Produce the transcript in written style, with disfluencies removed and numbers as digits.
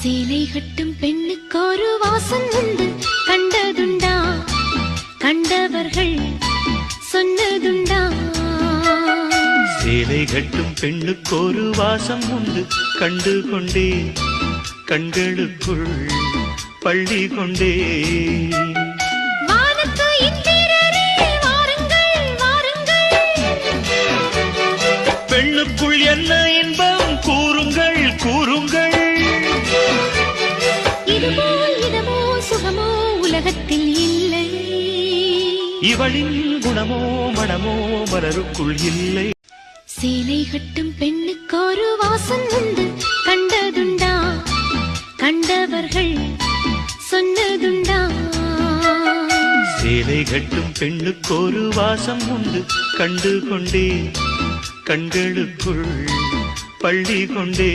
சேலை கட்டும் பெண்ணுக்கு ஒரு வாசம் உண்டு, கண்டதுண்டா? கண்டவர்கள் சொன்னதுண்டா? சேலை கட்டும் பெண்ணுக்கு ஒரு வாசம் உண்டு, கண்டு கொண்டே கண்களுக்குள் பள்ளி கொண்டே. பெண்ணுக்குள் என்ன இன்பம் கூறுங்கள் கூறுங்கள். இதமோ சுகமோ உலகத்தில் இல்லை, இவளின் குணமோ மனமோ மலருக்குள் இல்லை. சேலை கட்டும் பெண்ணுக்கு ஒரு வாசம் உண்டு, கண்டதுண்டா? கண்டவர்கள் சொன்னதுண்டா? சேலை கட்டும் பெண்ணுக்கு ஒரு வாசம் உண்டு, கண்டு கொண்டே கண்களுக்குள் பள்ளி கொண்டே.